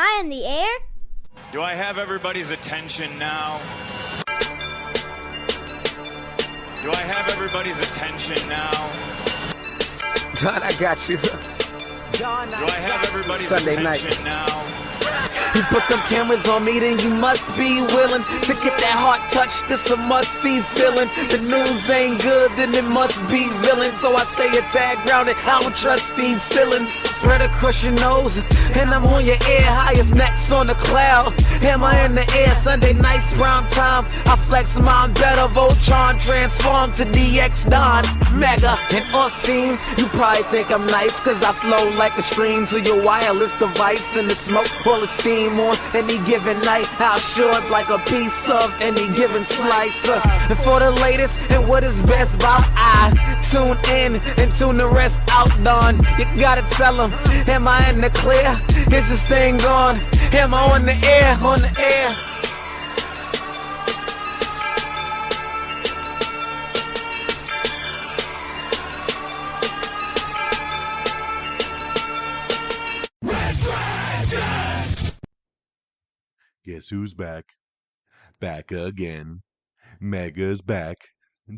I in the air? Do I have everybody's attention now? Do I have everybody's attention now? Don, I got you. Don, do I have everybody's Sunday attention night. now? You put them cameras on me, then you must be willing to get that heart touch. This a must-see feeling. The news ain't good, then it must be villain. So I say a tag grounded, I don't trust these ceilings. Spread across your nose, and I'm on your ear. Highest necks on the cloud, hammer in the air. Sunday nights, prime time. I flex mine better. Voltron transform to DX Don Mega. And off scene, you probably think I'm nice, cause I slow like a stream to your wireless device. And the smoke all the steam on any given night. I'll short like a piece of any given slice. And for the latest and what is best about, I tune in and tune the rest out. Don, you gotta tell them, am I in the clear? Is this thing on? Am I on the air? On the air? Guess who's back? Back again. Mega's back.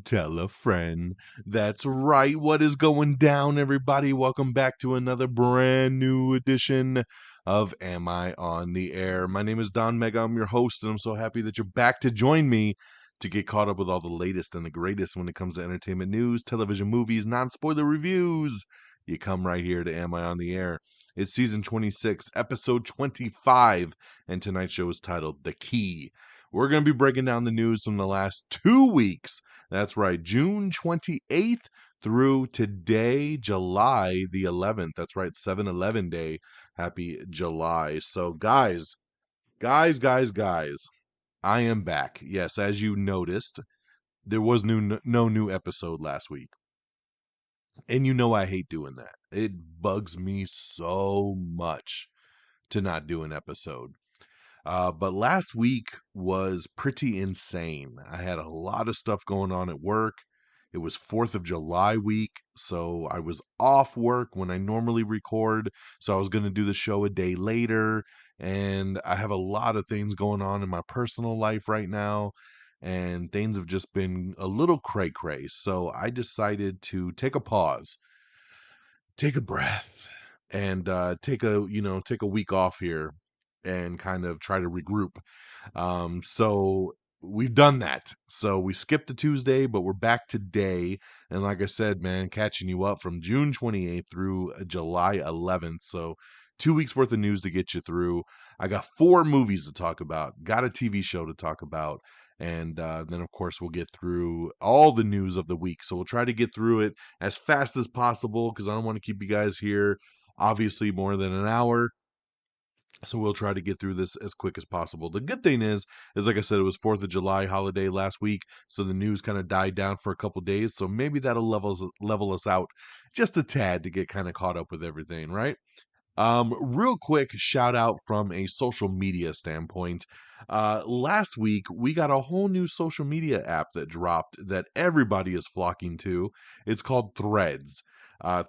Tell a friend. That's right. What is going down, everybody? Welcome back to another brand new edition of Am I on the Air? My name is Don Mega. I'm your host, and I'm so happy that you're back to join me to get caught up with all the latest and the greatest when it comes to entertainment news, television, movies, non-spoiler reviews. You come right here to Am I on the Air? It's season 26, episode 25, and tonight's show is titled The Key. We're going to be breaking down the news from the last 2 weeks. That's right, June 28th through today, July the 11th. That's right, 7-11 day. Happy July. So guys, I am back. Yes, as you noticed, there was no new episode last week. And you know I hate doing that. It bugs me so much to not do an episode. But last week was pretty insane. I had a lot of stuff going on at work. It was 4th of July week, so I was off work when I normally record. So I was going to do the show a day later. And I have a lot of things going on in my personal life right now. And things have just been a little cray-cray. So I decided to take a pause, take a breath, and take a week off here and kind of try to regroup. So we've done that. So we skipped the Tuesday, but we're back today. And like I said, man, catching you up from June 28th through July 11th. So 2 weeks worth of news to get you through. I got 4 movies to talk about, got a TV show to talk about. And then, of course, we'll get through all the news of the week. So we'll try to get through it as fast as possible because I don't want to keep you guys here, obviously, more than an hour. So we'll try to get through this as quick as possible. The good thing is like I said, it was 4th of July holiday last week, so the news kind of died down for a couple days. So maybe that'll level us out just a tad to get kind of caught up with everything, right? Real quick shout out from a social media standpoint. Last week we got a whole new social media app that dropped that everybody is flocking to. It's called Threads.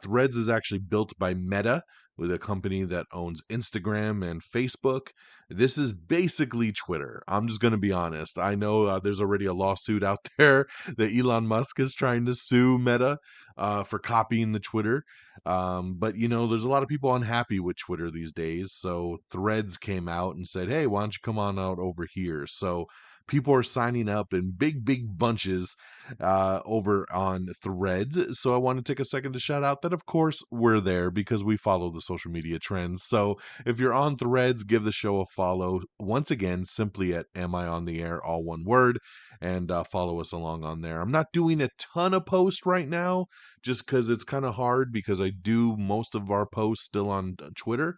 Threads is actually built by Meta, with a company that owns Instagram and Facebook. This is basically Twitter. I'm just going to be honest. I know there's already a lawsuit out there that Elon Musk is trying to sue Meta for copying the Twitter. But, there's a lot of people unhappy with Twitter these days. So Threads came out and said, hey, why don't you come on out over here? So people are signing up in big bunches over on Threads. So I want to take a second to shout out that, of course, we're there because we follow the social media trends. So if you're on Threads, give the show a follow. Once again, simply at Am I on the Air, all one word, and follow us along on there. I'm not doing a ton of posts right now just because it's kind of hard because I do most of our posts still on Twitter.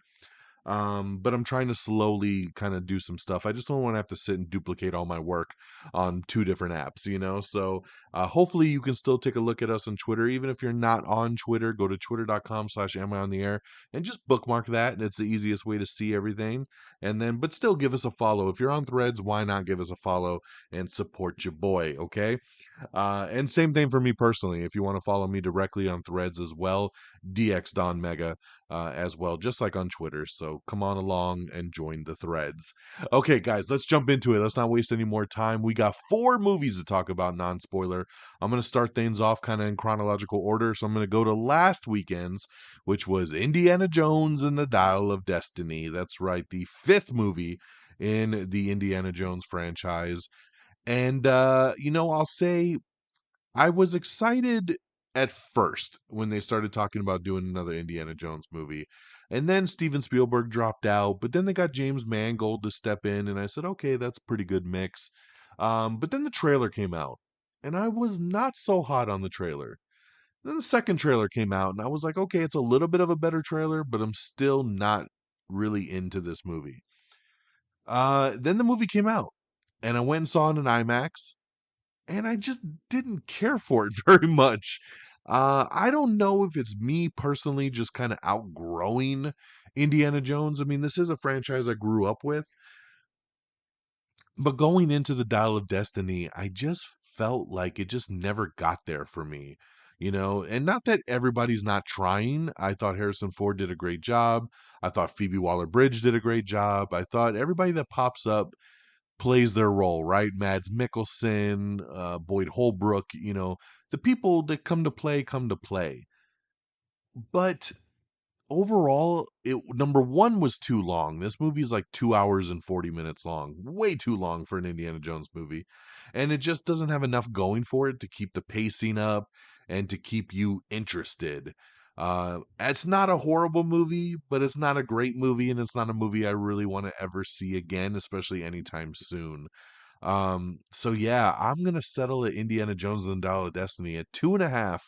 But I'm trying to slowly kind of do some stuff. I just don't want to have to sit and duplicate all my work on 2 different apps. So hopefully you can still take a look at us on Twitter. Even if you're not on Twitter, go to twitter.com/amiontheair and just bookmark that. And it's the easiest way to see everything. And then, but still give us a follow. If you're on Threads, why not give us a follow and support your boy, okay? And same thing for me personally. If you want to follow me directly on Threads as well, DX Don Mega. as well, just like on Twitter. So come on along and join the threads. Okay, guys, let's jump into it. Let's not waste any more time. We got 4 movies to talk about, non spoiler. I'm going to start things off kind of in chronological order. So I'm going to go to last weekend's, which was Indiana Jones and the Dial of Destiny. That's right, the 5th movie in the Indiana Jones franchise. And, I'll say I was excited at first when they started talking about doing another Indiana Jones movie. And then Steven Spielberg dropped out, but then they got James Mangold to step in, and I said, okay, that's a pretty good mix. But then the trailer came out, and I was not so hot on the trailer. Then the second trailer came out, and I was like, okay, it's a little bit of a better trailer, but I'm still not really into this movie. Then the movie came out, and I went and saw it in IMAX, and I just didn't care for it very much. I don't know if it's me personally just kind of outgrowing Indiana Jones. I mean, this is a franchise I grew up with, but going into the Dial of Destiny, I just felt like it just never got there for me, and not that everybody's not trying. I thought Harrison Ford did a great job. I thought Phoebe Waller-Bridge did a great job. I thought everybody that pops up plays their role, right? Mads Mikkelsen, Boyd Holbrook, the people that come to play come to play. But overall, it number one was too long. This movie is like 2 hours and 40 minutes long, way too long for an Indiana Jones movie, and it just doesn't have enough going for it to keep the pacing up and to keep you interested. It's not a horrible movie, but it's not a great movie, and it's not a movie I really want to ever see again, especially anytime soon. So yeah, I'm gonna settle at Indiana Jones and the Dial of Destiny at 2.5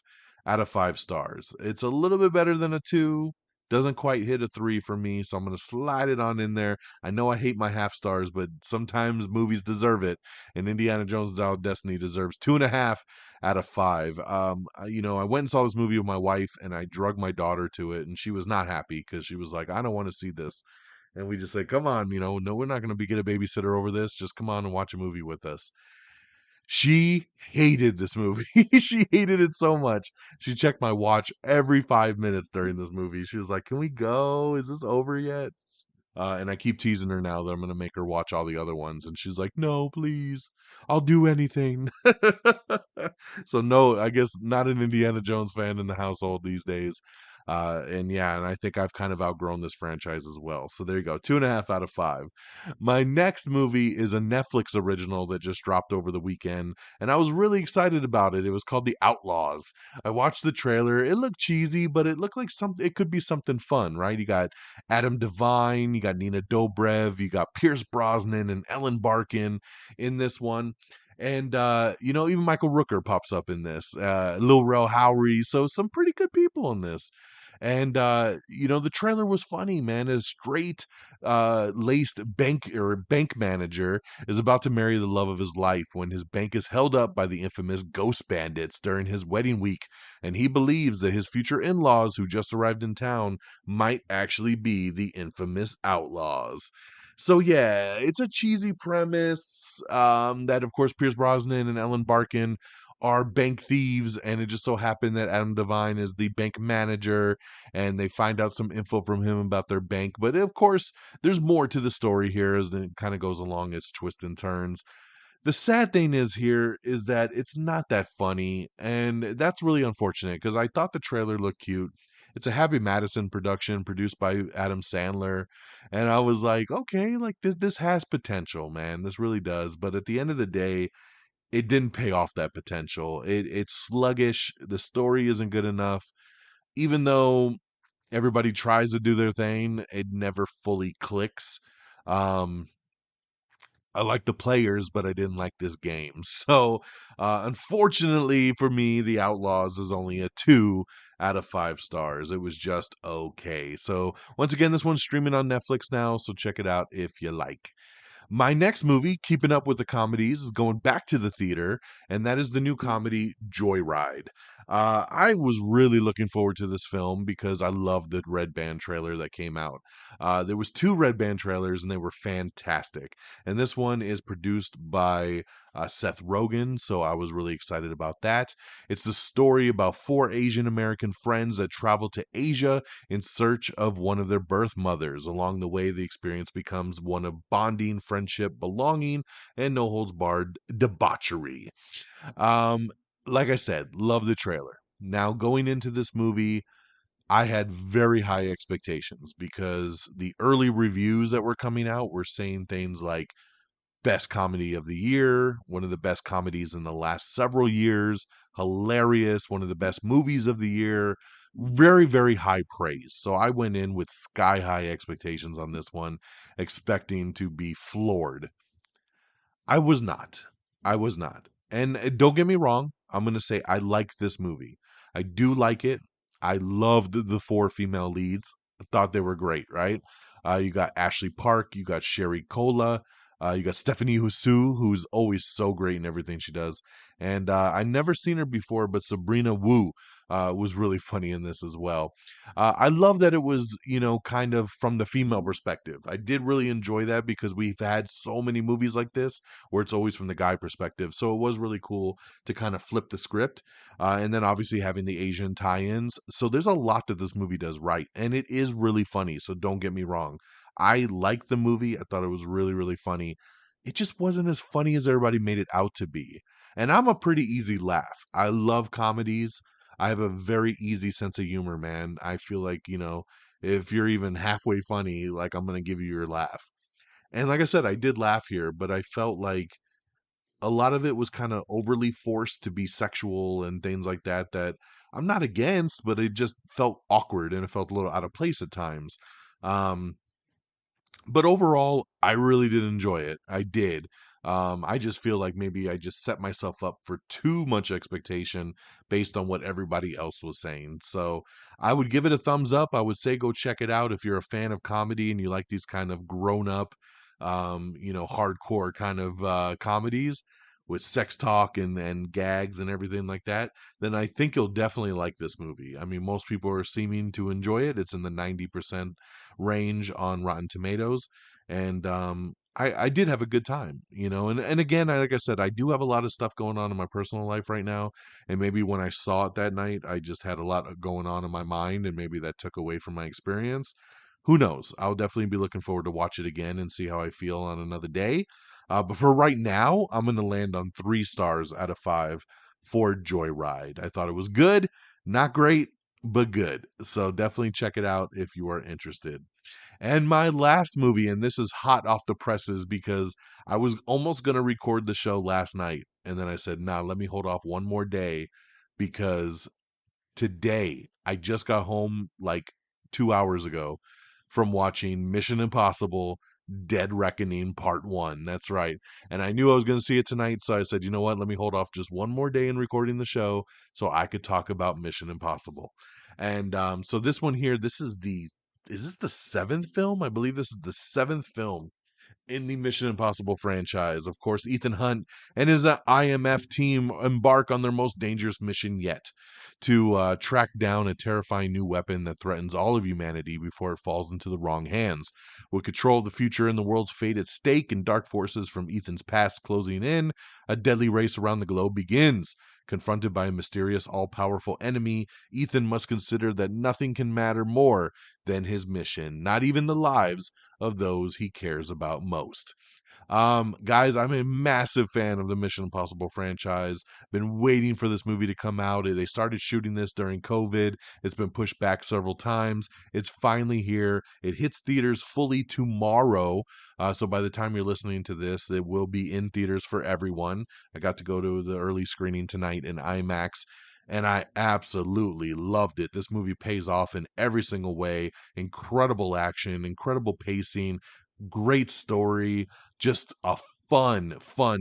out of 5 stars. It's a little bit better than a 2. Doesn't quite hit a 3 for me, so I'm gonna slide it on in there. I know I hate my half stars, but sometimes movies deserve it, and Indiana Jones and the Dial of Destiny deserves 2.5 out of 5. I went and saw this movie with my wife, and I drug my daughter to it, and she was not happy because she was like, "I don't want to see this." And we just say, come on, no, we're not going to get a babysitter over this. Just come on and watch a movie with us. She hated this movie. She hated it so much. She checked my watch every 5 minutes during this movie. She was like, can we go? Is this over yet? And I keep teasing her now that I'm going to make her watch all the other ones. And she's like, no, please. I'll do anything. So, no, I guess not an Indiana Jones fan in the household these days. And I think I've kind of outgrown this franchise as well. So there you go, 2.5 out of 5. My next movie is a Netflix original that just dropped over the weekend, and I was really excited about it. It was called The Outlaws. I watched the trailer. It looked cheesy, but it looked like something. It could be something fun, right? You got Adam Devine, you got Nina Dobrev, you got Pierce Brosnan and Ellen Barkin in this one. And even Michael Rooker pops up in this, Lil Rel Howery, so some pretty good people in this. And the trailer was funny, man. A straight laced bank manager is about to marry the love of his life when his bank is held up by the infamous ghost bandits during his wedding week, and he believes that his future in-laws who just arrived in town might actually be the infamous outlaws. So yeah, it's a cheesy premise, that of course Pierce Brosnan and Ellen Barkin are bank thieves, and it just so happened that Adam Devine is the bank manager, and they find out some info from him about their bank. But of course, there's more to the story here as it kind of goes along its twists and turns. The sad thing is that it's not that funny, and that's really unfortunate because I thought the trailer looked cute. It's a Happy Madison production produced by Adam Sandler, and I was like, okay, like this has potential, man. This really does. But at the end of the day, it didn't pay off that potential. It's sluggish. The story isn't good enough. Even though everybody tries to do their thing, it never fully clicks. Um, I like the players, but I didn't like this game. So, unfortunately for me, The Outlaws is only a 2 out of 5 stars. It was just okay. So, once again, this one's streaming on Netflix now, so check it out if you like. My next movie, keeping up with the comedies, is going back to the theater, and that is the new comedy Joyride. I was really looking forward to this film because I loved the Red Band trailer that came out. There was 2 Red Band trailers, and they were fantastic. And this one is produced by Seth Rogen, so I was really excited about that. It's the story about four Asian American friends that travel to Asia in search of one of their birth mothers. Along the way, the experience becomes one of bonding, friendship, belonging, and no holds barred debauchery. Um, like I said, love the trailer. Now, going into this movie, I had very high expectations because the early reviews that were coming out were saying things like best comedy of the year, one of the best comedies in the last several years, hilarious, one of the best movies of the year. Very, very high praise. So I went in with sky high expectations on this one, expecting to be floored. I was not. I was not. And don't get me wrong, I'm going to say I like this movie. I do like it. I loved the four female leads. I thought they were great, right? You got Ashley Park, you got Sherry Cola, you got Stephanie Husu, who's always so great in everything she does. And I never seen her before, but Sabrina Wu was really funny in this as well. I love that it was, kind of from the female perspective. I did really enjoy that because we've had so many movies like this where it's always from the guy perspective. So it was really cool to kind of flip the script. And then obviously having the Asian tie ins. So there's a lot that this movie does right. And it is really funny. So don't get me wrong. I liked the movie. I thought it was really, really funny. It just wasn't as funny as everybody made it out to be. And I'm a pretty easy laugh. I love comedies. I have a very easy sense of humor, man. I feel like, if you're even halfway funny, like I'm going to give you your laugh. And like I said, I did laugh here, but I felt like a lot of it was kind of overly forced to be sexual and things like that that I'm not against, but it just felt awkward and it felt a little out of place at times. Um, but overall, I really did enjoy it. I did. I just feel like maybe I just set myself up for too much expectation based on what everybody else was saying. So I would give it a thumbs up. I would say go check it out if you're a fan of comedy and you like these kind of grown up, hardcore kind of comedies with sex talk and gags and everything like that. Then I think you'll definitely like this movie. I mean, most people are seeming to enjoy it. It's in the 90% range on Rotten Tomatoes. And I did have a good time, and again, like I said, I do have a lot of stuff going on in my personal life right now. And maybe when I saw it that night, I just had a lot going on in my mind, and maybe that took away from my experience. Who knows? I'll definitely be looking forward to watch it again and see how I feel on another day. But for right now, I'm going to land on 3 stars out of 5 for Joyride. I thought it was good, not great, but good. So definitely check it out if you are interested. And my last movie, and this is hot off the presses because I was almost going to record the show last night. And then I said, nah, let me hold off one more day because today I just got home like 2 hours ago from watching Mission Impossible Dead Reckoning Part 1. That's right. And I knew I was going to see it tonight. So I said, you know what? Let me hold off just one more day in recording the show so I could talk about Mission Impossible. And so this one here, is this the seventh film? I believe this is the seventh film in the Mission Impossible franchise. Of course, Ethan Hunt and his IMF team embark on their most dangerous mission yet to track down a terrifying new weapon that threatens all of humanity before it falls into the wrong hands. With control of the future and the world's fate at stake and dark forces from Ethan's past closing in, a deadly race around the globe begins. Confronted by a mysterious, all-powerful enemy, Ethan must consider that nothing can matter more than his mission, not even the lives of those he cares about most. Guys, I'm a massive fan of the Mission Impossible franchise. Been waiting for this movie to come out. They started shooting this during COVID. It's been pushed back several times. It's finally here. It hits theaters fully tomorrow. So by the time you're listening to this, it will be in theaters for everyone. I got to go to the early screening tonight in IMAX, and I absolutely loved it. This movie pays off in every single way. Incredible action, incredible pacing, great story, just a fun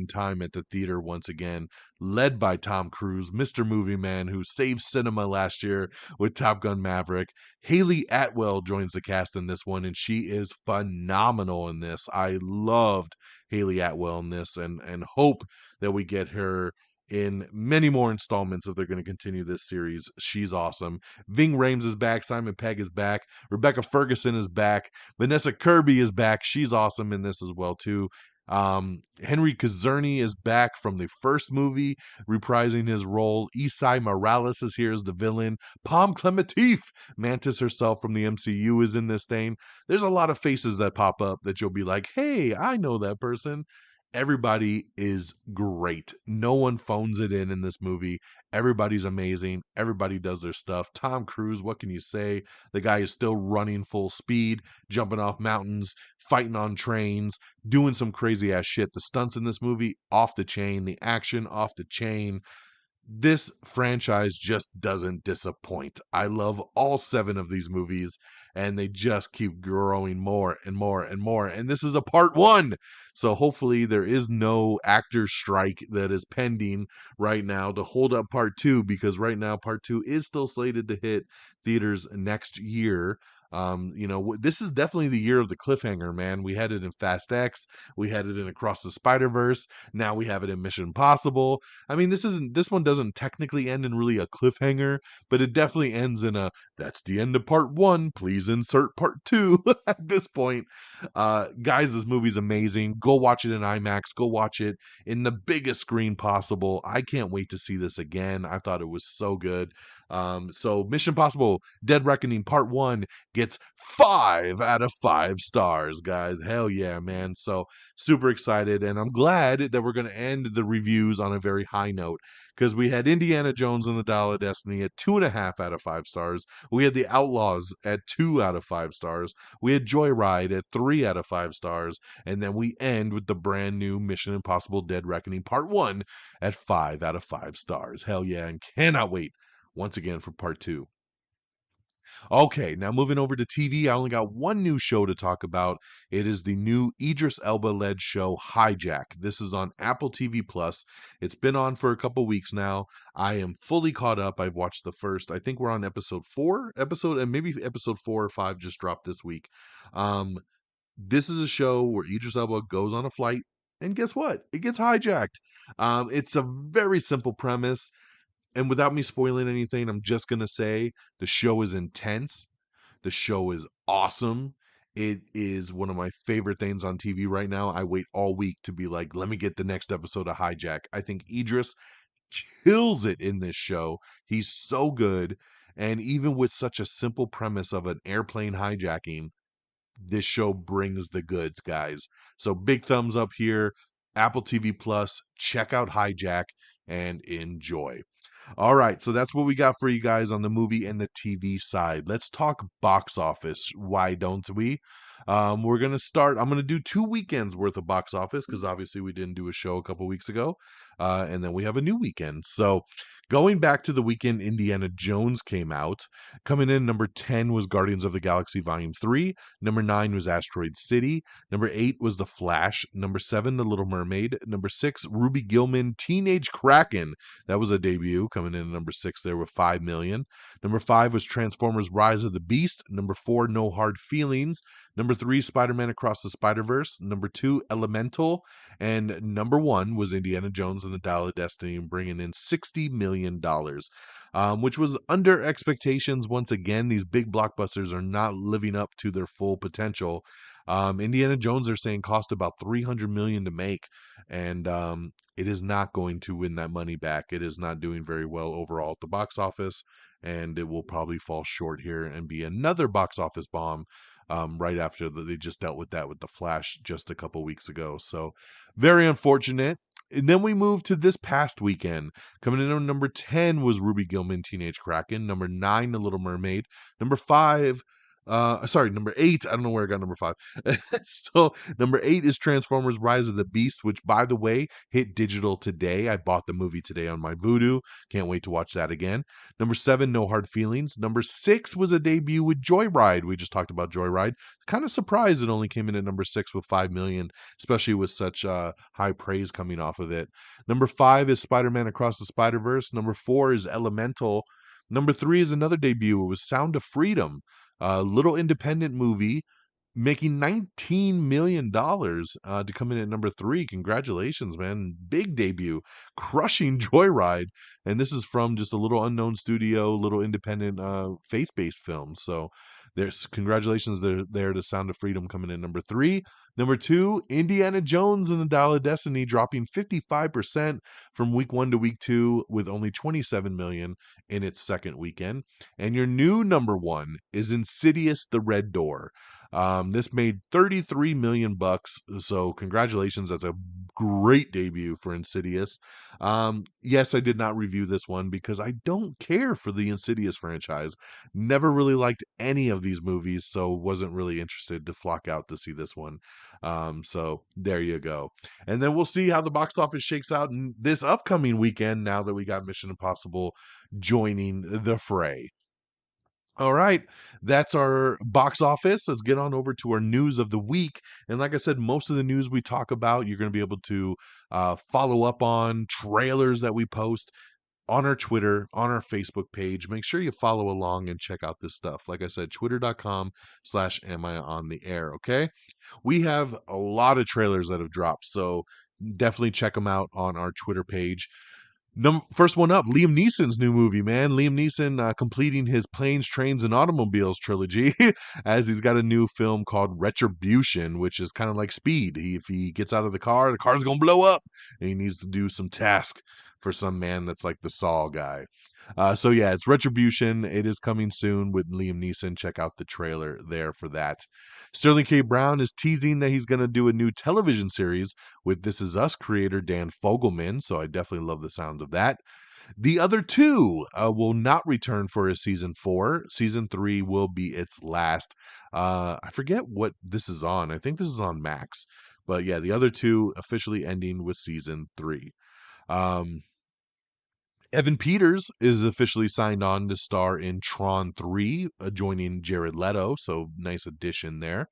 time at the theater once again, led by Tom Cruise, Mr. Movie Man, who saved cinema last year with Top Gun Maverick. Haley Atwell joins the cast in this one, and she is phenomenal in this. I loved Haley Atwell in this and hope that we get her in many more installments if they're going to continue this series. She's awesome. Ving Rhames is back. Simon Pegg is back. Rebecca Ferguson is back. Vanessa Kirby is back. She's awesome in this as well, too. Henry Kazerny is back from the first movie, reprising his role. Isai Morales is here as the villain. Palm Clementif, Mantis herself from the MCU, is in this thing. There's a lot of faces that pop up that you'll be like, hey, I know that person. Everybody is great. No one phones it in this movie. Everybody's amazing. Everybody does their stuff. Tom Cruise, what can you say? The guy is still running full speed, jumping off mountains, fighting on trains, doing some crazy ass shit. The stunts in this movie, off the chain. The action, off the chain. This franchise just doesn't disappoint. I love all 7 of these movies, and they just keep growing more and more and more. And this is a part 1. So hopefully there is no actor strike that is pending right now to hold up part 2, because right now part 2 is still slated to hit theaters next year. This is definitely the year of the cliffhanger, man. We had it in Fast X, we had it in Across the Spider-Verse, now we have it in Mission Impossible. I mean, this one doesn't technically end in really a cliffhanger, but it definitely ends in a that's the end of part 1. Please insert part 2 at this point. Guys, this movie's amazing. Go watch it in IMAX. Go watch it in the biggest screen possible. I can't wait to see this again. I thought it was so good. So Mission Impossible Dead Reckoning Part 1 gets 5 out of 5 stars, guys. Hell yeah, man. So super excited, and I'm glad that we're going to end the reviews on a very high note, because we had Indiana Jones and the Dial of Destiny at 2.5 out of 5 stars. We had The Outlaws at 2 out of 5 stars. We had Joyride at 3 out of 5 stars. And then we end with the brand new Mission Impossible Dead Reckoning Part 1 at 5 out of 5 stars. Hell yeah, and cannot wait once again for Part 2. Okay, now moving over to TV, I only got one new show to talk about. It is the new Idris Elba led show Hijack. This is on Apple TV Plus. It's been on for a couple weeks now. I am fully caught up. I've watched the first. I think we're on episode 4, and maybe episode 4 or 5 just dropped this week. This is a show where Idris Elba goes on a flight, and guess what? It gets hijacked. It's a very simple premise. And without me spoiling anything, I'm just going to say the show is intense. The show is awesome. It is one of my favorite things on TV right now. I wait all week to be like, let me get the next episode of Hijack. I think Idris kills it in this show. He's so good. And even with such a simple premise of an airplane hijacking, this show brings the goods, guys. So big thumbs up here. Apple TV Plus, check out Hijack and enjoy. All right, so that's what we got for you guys on the movie and the TV side. Let's talk box office. Why don't we? We're gonna start. I'm gonna do 2 weekends worth of box office, because obviously we didn't do a show a couple weeks ago, and then we have a new weekend. So, going back to the weekend, Indiana Jones came out. Coming in number 10 was Guardians of the Galaxy Volume 3. Number 9 was Asteroid City. Number 8 was The Flash. Number 7, The Little Mermaid. Number 6, Ruby Gillman, Teenage Kraken. That was a debut, coming in at number 6 there with 5 million. Number 5 was Transformers Rise of the Beast. Number 4, No Hard Feelings. Number 3, Spider-Man Across the Spider-Verse. Number 2, Elemental. And number 1 was Indiana Jones and the Dial of Destiny, bringing in $60 million, which was under expectations. Once again, these big blockbusters are not living up to their full potential. Indiana Jones, they're saying, cost about $300 million to make, and it is not going to win that money back. It is not doing very well overall at the box office, and it will probably fall short here and be another box office bomb. Right after they just dealt with that with The Flash just a couple weeks ago. So very unfortunate. And then we moved to this past weekend. Coming in at number 10 was Ruby Gillman, Teenage Kraken. Number 9, The Little Mermaid. Number 5, number 8. I don't know where I got number 5. So number 8 is Transformers Rise of the Beast, which, by the way, hit digital today. I bought the movie today on my Vudu. Can't wait to watch that again. Number 7, No Hard Feelings. Number 6 was a debut with Joyride. We just talked about Joyride. Kind of surprised it only came in at number 6 with 5 million, especially with such high praise coming off of it. Number 5 is Spider-Man Across the Spider-Verse. Number 4 is Elemental. Number 3 is another debut. It was Sound of Freedom, a little independent movie making $19 million to come in at number 3. Congratulations, man. Big debut. Crushing Joyride. And this is from just a little unknown studio, little independent faith-based film. So There's congratulations there to Sound of Freedom coming in number 3. Number 2, Indiana Jones and the Dial of Destiny dropping 55% from week 1 to week 2 with only 27 million in its second weekend. And your new number 1 is Insidious: The Red Door. This made 33 million bucks. So congratulations. That's a great debut for Insidious. Yes, I did not review this one because I don't care for the Insidious franchise. Never really liked any of these movies, so wasn't really interested to flock out to see this one. So there you go. And then we'll see how the box office shakes out in this upcoming weekend now that we got Mission Impossible joining the fray. All right, that's our box office. Let's get on over to our news of the week. And like I said, most of the news we talk about, you're going to be able to follow up on trailers that we post on our Twitter, on our Facebook page. Make sure you follow along and check out this stuff. Like I said, twitter.com/am I on the air. Okay. We have a lot of trailers that have dropped. So definitely check them out on our Twitter page. First one up, Liam Neeson's new movie, man. Liam Neeson completing his Planes, Trains, and Automobiles trilogy as he's got a new film called Retribution, which is kind of like Speed. If he gets out of the car's going to blow up, and he needs to do some task for some man that's like the Saw guy. So yeah, it's Retribution. It is coming soon with Liam Neeson. Check out the trailer there for that. Sterling K. Brown is teasing that he's going to do a new television series with This Is Us creator Dan Fogelman, so I definitely love the sound of that. The other two will not return for a season 4. Season 3 will be its last. I forget what this is on. I think this is on Max. But yeah, the other two officially ending with season 3. Evan Peters is officially signed on to star in Tron 3, joining Jared Leto, so nice addition there.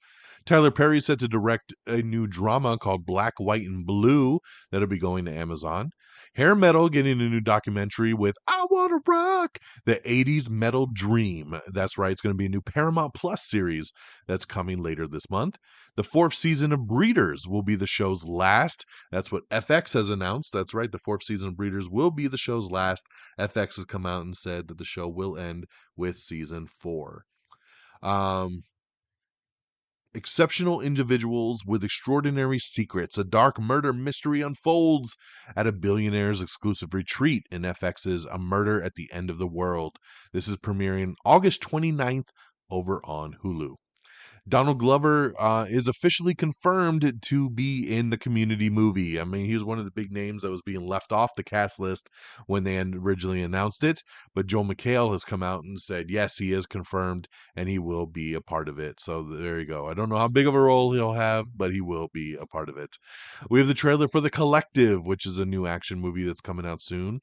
Tyler Perry is set to direct a new drama called Black, White, and Blue that'll be going to Amazon. Hair Metal getting a new documentary with I Wanna Rock, the 80s Metal Dream. That's right, it's going to be a new Paramount Plus series that's coming later this month. The 4th season of Breeders will be the show's last. That's what FX has announced. That's right, the 4th season of Breeders will be the show's last. FX has come out and said that the show will end with season 4. Exceptional Individuals with Extraordinary Secrets. A dark murder mystery unfolds at a billionaire's exclusive retreat in FX's A Murder at the End of the World. This is premiering August 29th over on Hulu. Donald Glover is officially confirmed to be in the Community movie. I mean, he was one of the big names that was being left off the cast list when they originally announced it. But Joel McHale has come out and said, yes, he is confirmed and he will be a part of it. So there you go. I don't know how big of a role he'll have, but he will be a part of it. We have the trailer for The Collective, which is a new action movie that's coming out soon.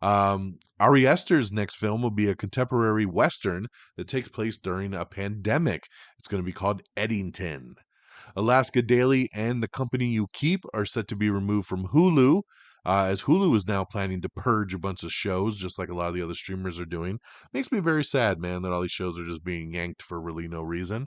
Ari Aster's next film will be a contemporary Western that takes place during a pandemic. It's going to be called Eddington. Alaska Daily and The Company You Keep are set to be removed from Hulu, as Hulu is now planning to purge a bunch of shows, just like a lot of the other streamers are doing. Makes me very sad, man, that all these shows are just being yanked for really no reason.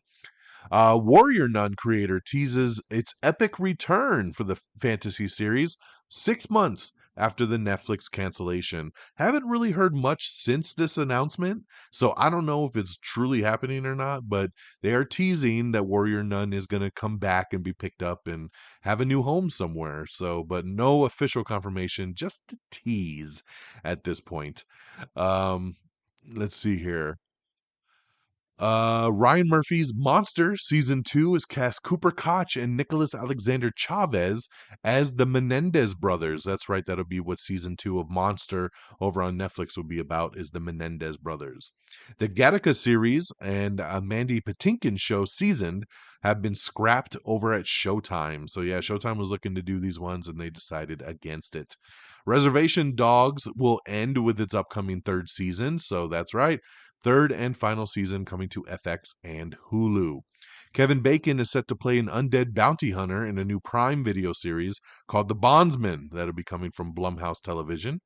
Warrior Nun creator teases its epic return for the fantasy series 6 months after the Netflix cancellation. Haven't really heard much since this announcement, so I don't know if it's truly happening or not, but they are teasing that Warrior Nun is going to come back and be picked up and have a new home somewhere. So, but no official confirmation, just a tease at this point. Let's see here. Ryan Murphy's Monster Season 2 has cast Cooper Koch and Nicholas Alexander Chavez as the Menendez brothers. That's right, that'll be what Season 2 of Monster over on Netflix will be about, is the Menendez brothers. The Gattaca series and Mandy Patinkin show Seasoned have been scrapped over at Showtime. So yeah, Showtime was looking to do these ones and they decided against it. Reservation Dogs will end with its upcoming 3rd season. So that's right. 3rd and final season coming to FX and Hulu. Kevin Bacon is set to play an undead bounty hunter in a new Prime Video series called The Bondsman that'll be coming from Blumhouse Television.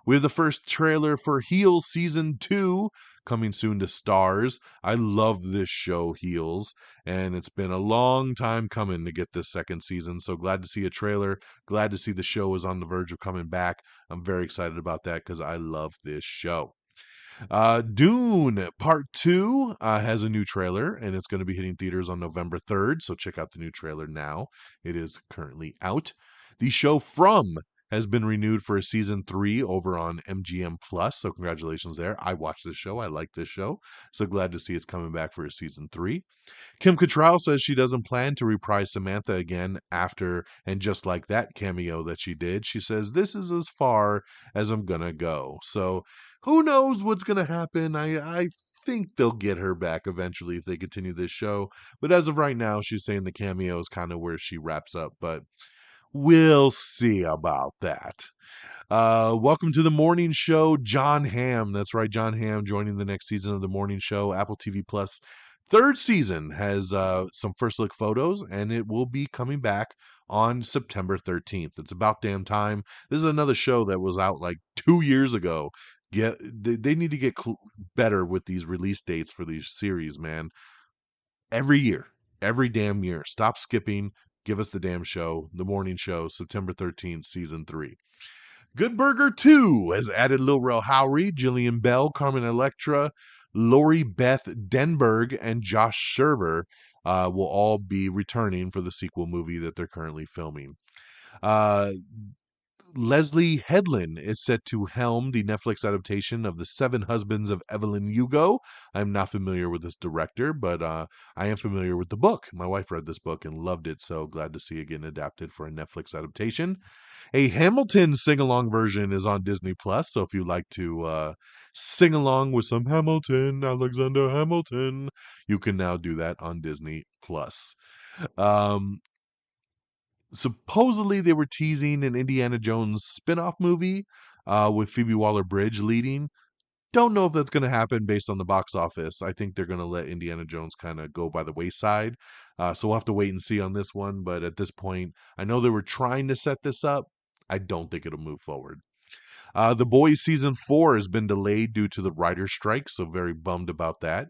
We have the first trailer for Heels Season 2 coming soon to Stars. I love this show, Heels, and it's been a long time coming to get this 2nd season, so glad to see a trailer. Glad to see the show is on the verge of coming back. I'm very excited about that because I love this show. Dune Part 2 has a new trailer, and it's going to be hitting theaters on November 3rd, so check out the new trailer now. It is currently out. The show From has been renewed for a season 3 over on MGM Plus, so congratulations there. I watched this show. I like this show, so glad to see it's coming back for a season 3. Kim Cattrall says she doesn't plan to reprise Samantha again after and just like that cameo that she did. She says, "This is as far as I'm gonna go." So who knows what's gonna happen? I think they'll get her back eventually if they continue this show. But as of right now, she's saying the cameo is kind of where she wraps up. But we'll see about that. Welcome to the morning show, John Hamm. That's right, John Hamm joining the next season of the morning show. Apple TV Plus third season has some first look photos, and it will be coming back on September 13th. It's about damn time. This is another show that was out like 2 years ago. They need to get better with these release dates for these series, man. Every year, every damn year. Stop skipping. Give us the damn show, the morning show, September 13th, season 3. Good Burger 2 has added Lil Rel Howery, Jillian Bell, Carmen Electra, Lori Beth Denberg, and Josh Scherver will all be returning for the sequel movie that they're currently filming. Leslie Headland is set to helm the Netflix adaptation of The Seven Husbands of Evelyn Hugo. I'm not familiar with this director, but I am familiar with the book. My wife read this book and loved it, so glad to see it getting adapted for a Netflix adaptation. A Hamilton sing-along version is on Disney Plus, so if you like to sing along with some Hamilton, Alexander Hamilton, you can now do that on Disney Plus. Supposedly they were teasing an Indiana Jones spin-off movie with Phoebe Waller-Bridge leading. Don't know if that's going to happen based on the box office. I think they're going to let Indiana Jones kind of go by the wayside. So we'll have to wait and see on this one. But at this point, I know they were trying to set this up. I don't think it'll move forward. The Boys season 4 has been delayed due to the writer's strike, so very bummed about that.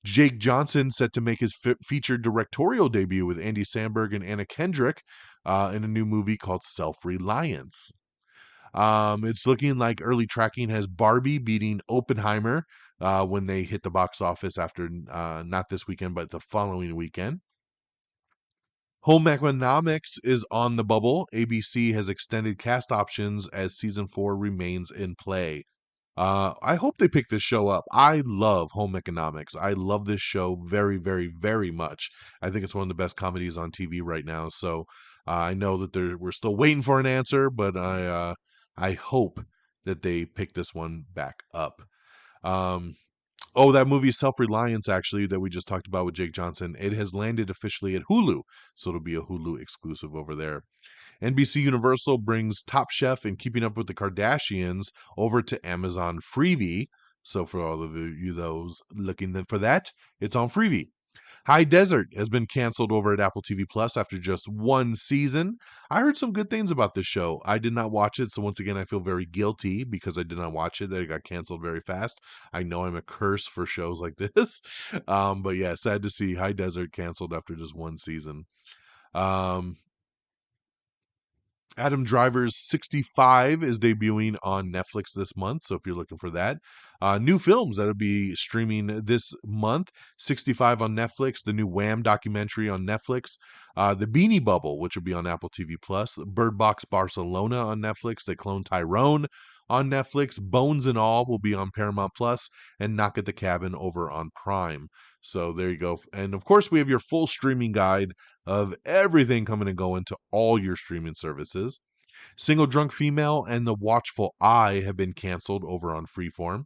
Jake Johnson set to make his featured directorial debut with Andy Samberg and Anna Kendrick in a new movie called Self-Reliance. It's looking like early tracking has Barbie beating Oppenheimer when they hit the box office after not this weekend, but the following weekend. Home Economics is on the bubble. ABC has extended cast options as season 4 remains in play. I hope they pick this show up. I love Home Economics. I love this show very, very, very much. I think it's one of the best comedies on TV right now. So I know that we're still waiting for an answer, but I hope that they pick this one back up. That movie Self-Reliance, actually, that we just talked about with Jake Johnson, it has landed officially at Hulu. So it'll be a Hulu exclusive over there. NBC Universal brings Top Chef and Keeping Up with the Kardashians over to Amazon Freevee. So for all of you those looking for that, it's on Freevee. High Desert has been canceled over at Apple TV Plus after just one season. I heard some good things about this show. I did not watch it, so once again, I feel very guilty because I did not watch it, that it got canceled very fast. I know I'm a curse for shows like this. But yeah, sad to see High Desert canceled after just one season. Adam Driver's 65 is debuting on Netflix this month, so if you're looking for that. New films that'll be streaming this month: 65 on Netflix, the new Wham documentary on Netflix, The Beanie Bubble, which will be on Apple TV Plus, Bird Box Barcelona on Netflix, They Clone Tyrone on Netflix, Bones and All will be on Paramount Plus, and Knock at the Cabin over on Prime. So there you go. And of course, we have your full streaming guide of everything coming and going to all your streaming services. Single Drunk Female and The Watchful Eye have been canceled over on Freeform.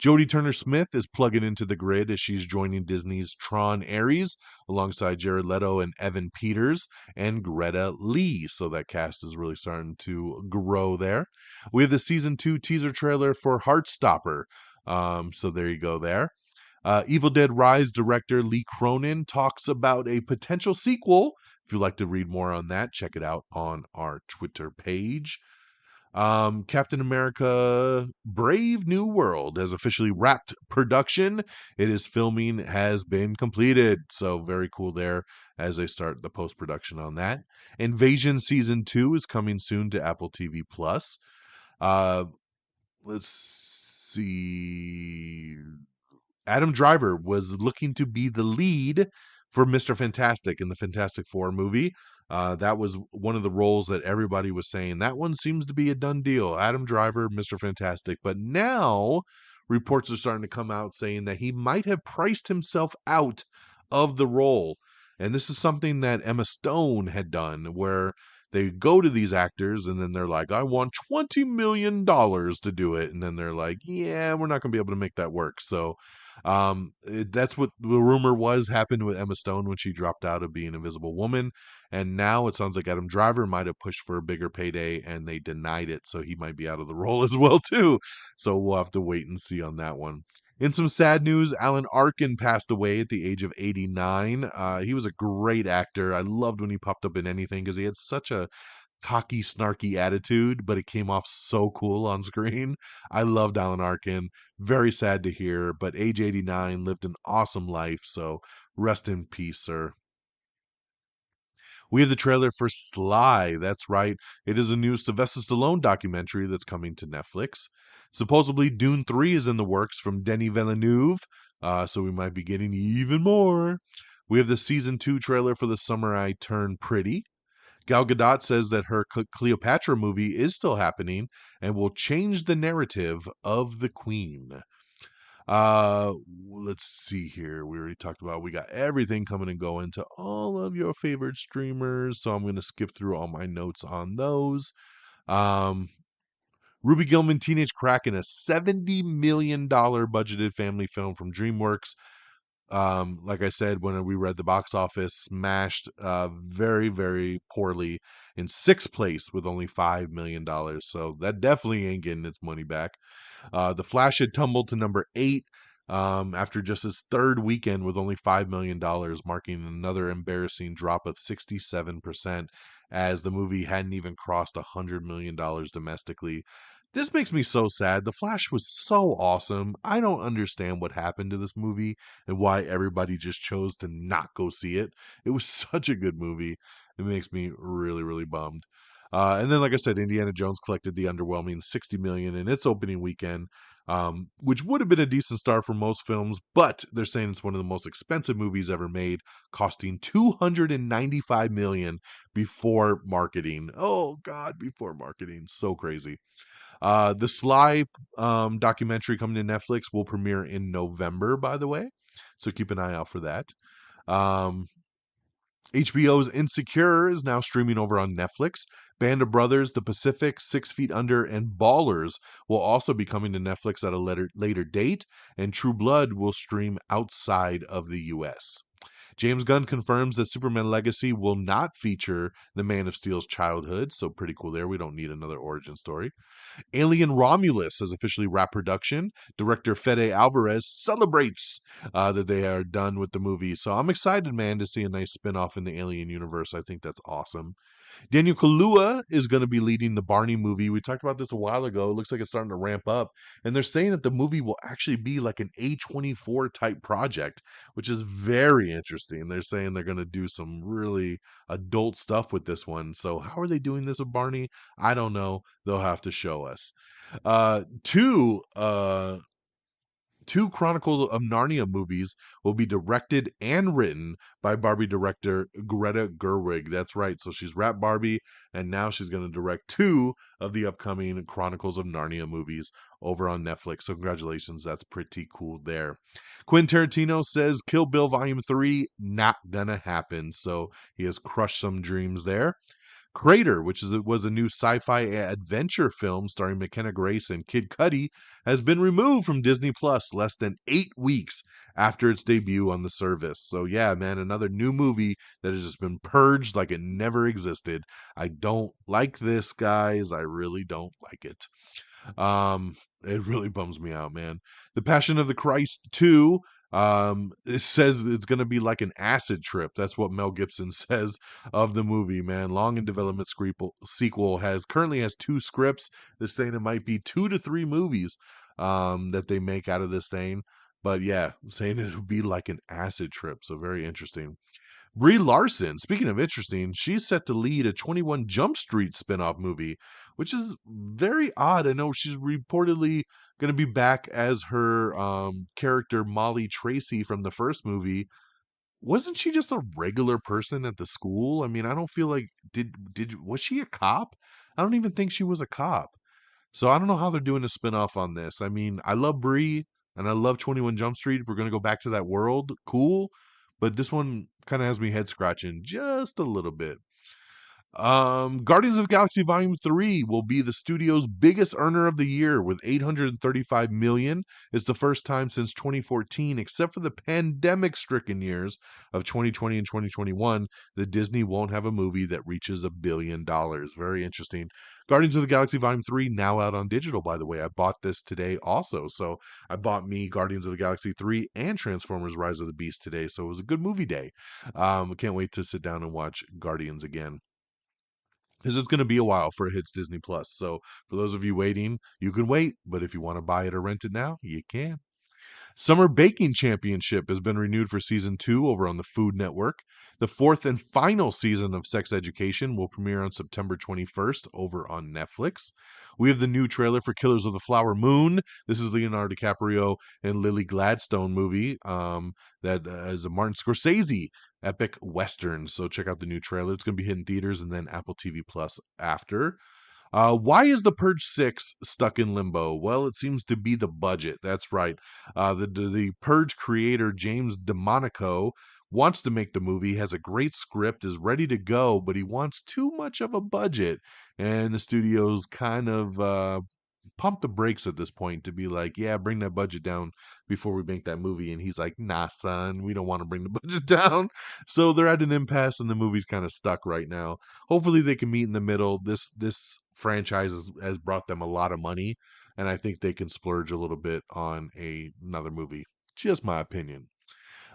Jodie Turner-Smith is plugging into the grid as she's joining Disney's Tron Ares alongside Jared Leto and Evan Peters and Greta Lee. So that cast is really starting to grow there. We have the season 2 teaser trailer for Heartstopper. So there you go there. Evil Dead Rise director Lee Cronin talks about a potential sequel. If you'd like to read more on that, check it out on our Twitter page. Captain America Brave New World has officially wrapped production. Its filming has been completed. So very cool there as they start the post-production on that. Invasion Season 2 is coming soon to Apple TV Plus. Let's see. Adam Driver was looking to be the lead for Mr. Fantastic in the Fantastic Four movie. That was one of the roles that everybody was saying that one seems to be a done deal. Adam Driver, Mr. Fantastic. But now reports are starting to come out saying that he might have priced himself out of the role. And this is something that Emma Stone had done, where they go to these actors and then they're like, I want $20 million to do it. And then they're like, yeah, we're not going to be able to make that work. So that's what the rumor was happened with Emma Stone when she dropped out of being Invisible Woman. And now it sounds like Adam Driver might have pushed for a bigger payday and they denied it. So he might be out of the role as well, too. So we'll have to wait and see on that one. In some sad news, Alan Arkin passed away at the age of 89. He was a great actor. I loved when he popped up in anything because he had such a cocky, snarky attitude, but it came off so cool on screen. I loved Alan Arkin. Very sad to hear, but age 89, lived an awesome life, so rest in peace, sir. We have the trailer for Sly. That's right. It is a new Sylvester Stallone documentary that's coming to Netflix. Supposedly, Dune 3 is in the works from Denis Villeneuve, so we might be getting even more. We have the season 2 trailer for The Summer I Turned Pretty. Gal Gadot says that her Cleopatra movie is still happening and will change the narrative of the Queen. Let's see here. We already talked about we got everything coming and going to all of your favorite streamers, so I'm going to skip through all my notes on those. Ruby Gillman Teenage Kraken, a $70 million budgeted family film from DreamWorks. Like I said, when we read the box office, smashed very, very poorly in sixth place with only $5 million. So that definitely ain't getting its money back. The Flash had tumbled to number 8 after just its third weekend with only $5 million, marking another embarrassing drop of 67%, as the movie hadn't even crossed $100 million domestically. This makes me so sad. The Flash was so awesome. I don't understand what happened to this movie and why everybody just chose to not go see it. It was such a good movie. It makes me really, really bummed. And then, like I said, Indiana Jones collected the underwhelming $60 million in its opening weekend, which would have been a decent start for most films, but they're saying it's one of the most expensive movies ever made, costing $295 million before marketing. Oh God, before marketing, so crazy. The Sly documentary coming to Netflix will premiere in November, by the way, so keep an eye out for that. HBO's Insecure is now streaming over on Netflix. Band of Brothers, The Pacific, 6 Feet Under, and Ballers will also be coming to Netflix at a later date, and True Blood will stream outside of the US. James Gunn confirms that Superman Legacy will not feature the Man of Steel's childhood, so pretty cool there. We don't need another origin story. Alien Romulus has officially wrapped production. Director Fede Alvarez celebrates that they are done with the movie. So I'm excited, man, to see a nice spinoff in the Alien universe. I think that's awesome. Daniel Kaluuya is going to be leading the Barney movie. We talked about this a while ago. It looks like it's starting to ramp up. And they're saying that the movie will actually be like an A24 type project, which is very interesting. They're saying they're going to do some really adult stuff with this one. So how are they doing this with Barney? I don't know. They'll have to show us. Uh, two uh, Two Chronicles of Narnia movies will be directed and written by Barbie director Greta Gerwig. That's right. So she's wrapped Barbie, and now she's going to direct 2 of the upcoming Chronicles of Narnia movies over on Netflix. So congratulations. That's pretty cool there. Quentin Tarantino says Kill Bill Volume 3, not gonna happen. So he has crushed some dreams there. Crater, which was a new sci-fi adventure film starring McKenna Grace and Kid Cudi, has been removed from Disney Plus less than 8 weeks after its debut on the service. So yeah, man, another new movie that has just been purged like it never existed. I don't like this, guys. I really don't like it. It really bums me out, man. The Passion of the Christ 2, it says it's going to be like an acid trip. That's what Mel Gibson says of the movie, man. Long in development sequel currently has 2 scripts. They're saying it might be 2 to 3 movies that they make out of this thing. But yeah, saying it would be like an acid trip. So very interesting. Brie Larson, speaking of interesting, she's set to lead a 21 Jump Street spinoff movie, which is very odd. I know she's reportedly going to be back as her character Molly Tracy from the first movie. Wasn't she just a regular person at the school? I mean, I don't feel like was she a cop? I don't even think she was a cop. So I don't know how they're doing a spinoff on this. I mean, I love Brie and I love 21 Jump Street. If we're gonna go back to that world, cool. But this one kind of has me head scratching just a little bit. Guardians of the Galaxy Volume 3 will be the studio's biggest earner of the year with 835 million. It's the first time since 2014, except for the pandemic-stricken years of 2020 and 2021, that Disney won't have a movie that reaches $1 billion. Very interesting. Guardians of the Galaxy Volume 3 now out on digital, by the way. I bought this today also. So I bought me Guardians of the Galaxy 3 and Transformers Rise of the Beast today. So it was a good movie day. I can't wait to sit down and watch Guardians again, because it's going to be a while for it hits Disney Plus. So for those of you waiting, you can wait, but if you want to buy it or rent it now, you can. Summer Baking Championship has been renewed for season 2 over on the Food Network. The fourth and final season of Sex Education will premiere on September 21st over on Netflix. We have the new trailer for Killers of the Flower Moon. This is Leonardo DiCaprio and Lily Gladstone movie that is a Martin Scorsese epic western. So check out the new trailer. It's going to be hitting theaters and then Apple TV Plus after. Why is The Purge 6 stuck in limbo? Well, it seems to be the budget. That's right. The Purge creator, James DeMonico, wants to make the movie, has a great script, is ready to go, but he wants too much of a budget. And the studio's kind of pump the brakes at this point to be like, yeah, bring that budget down before we make that movie. And he's like, nah, son, we don't want to bring the budget down. So they're at an impasse and the movie's kind of stuck right now. Hopefully they can meet in the middle. This franchise has brought them a lot of money, and I think they can splurge a little bit on another movie. Just my opinion.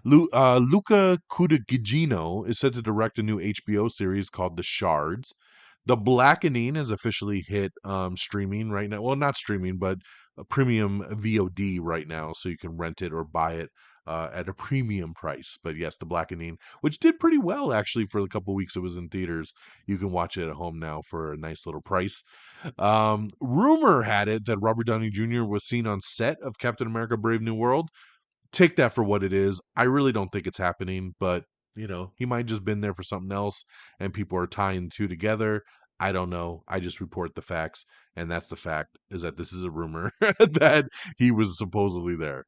Luca Guadagnino is set to direct a new HBO series called The Shards. The Blackening has officially hit streaming right now. Well, not streaming, but a premium VOD right now, so you can rent it or buy it at a premium price. But yes, The Blackening, which did pretty well actually for a couple weeks it was in theaters. You can watch it at home now for a nice little price. Rumor had it that Robert Downey Jr. was seen on set of Captain America Brave New World. Take that for what it is. I really don't think it's happening, but he might just been there for something else and people are tying the two together. I don't know. I just report the facts, and that's the fact, is that this is a rumor that he was supposedly there.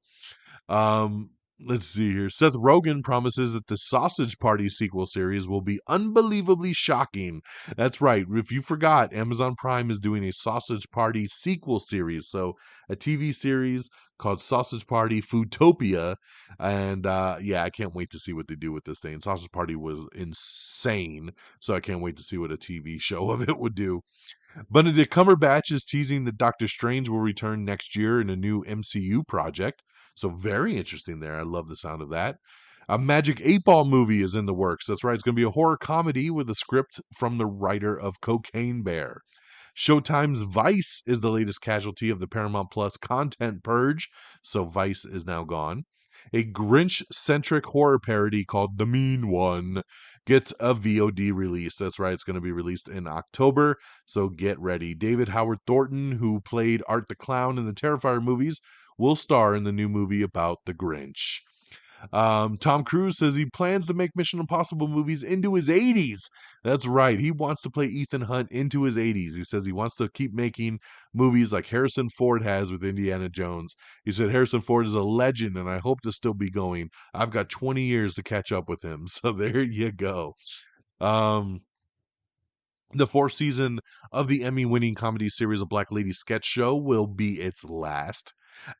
Let's see here. Seth Rogen promises that the Sausage Party sequel series will be unbelievably shocking. That's right. If you forgot, Amazon Prime is doing a Sausage Party sequel series. So a TV series called Sausage Party Foodtopia. And yeah, I can't wait to see what they do with this thing. Sausage Party was insane. So I can't wait to see what a TV show of it would do. Benedict Cumberbatch is teasing that Doctor Strange will return next year in a new MCU project. So very interesting there. I love the sound of that. A Magic 8 Ball movie is in the works. That's right. It's going to be a horror comedy with a script from the writer of Cocaine Bear. Showtime's Vice is the latest casualty of the Paramount Plus content purge. So Vice is now gone. A Grinch-centric horror parody called The Mean One gets a VOD release. That's right. It's going to be released in October. So get ready. David Howard Thornton, who played Art the Clown in the Terrifier movies, will star in the new movie about the Grinch. Tom Cruise says he plans to make Mission Impossible movies into his 80s. That's right. He wants to play Ethan Hunt into his 80s. He says he wants to keep making movies like Harrison Ford has with Indiana Jones. He said Harrison Ford is a legend and I hope to still be going. I've got 20 years to catch up with him. So there you go. The fourth season of the Emmy-winning comedy series A Black Lady Sketch Show will be its last.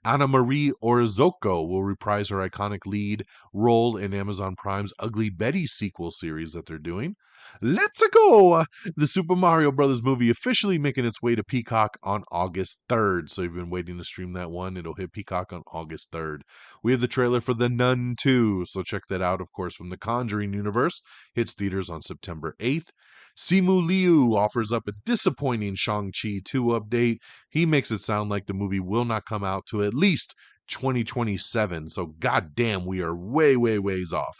Anna Marie Orozco will reprise her iconic lead role in Amazon Prime's Ugly Betty sequel series that they're doing. Let's go! The Super Mario Brothers movie officially making its way to Peacock on August 3rd. So you've been waiting to stream that one. It'll hit Peacock on August 3rd. We have the trailer for The Nun 2. So check that out, of course, from the Conjuring universe. Hits theaters on September 8th. Simu Liu offers up a disappointing Shang-Chi 2 update. He makes it sound like the movie will not come out to at least 2027. So goddamn, we are ways off.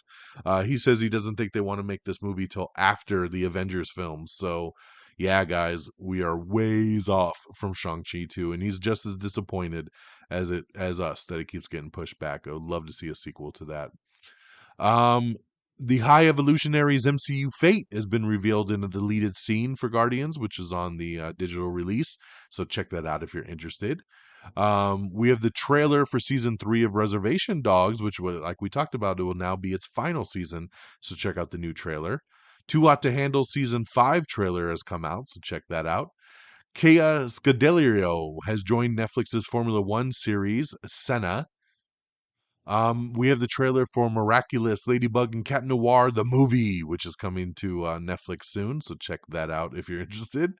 He says he doesn't think they want to make this movie till after the Avengers films. So yeah, guys, we are ways off from Shang-Chi 2, and he's just as disappointed as us that it keeps getting pushed back. I would love to see a sequel to that. Um, the High Evolutionaries MCU Fate has been revealed in a deleted scene for Guardians, which is on the digital release. So check that out if you're interested. We have the trailer for season 3 of Reservation Dogs, which was, like we talked about, it will now be its final season. So check out the new trailer. Too Hot to Handle season 5 trailer has come out, so check that out. Kea Scodelario has joined Netflix's Formula One series, Senna. We have the trailer for Miraculous Ladybug and Cat Noir, the movie, which is coming to Netflix soon. So check that out if you're interested.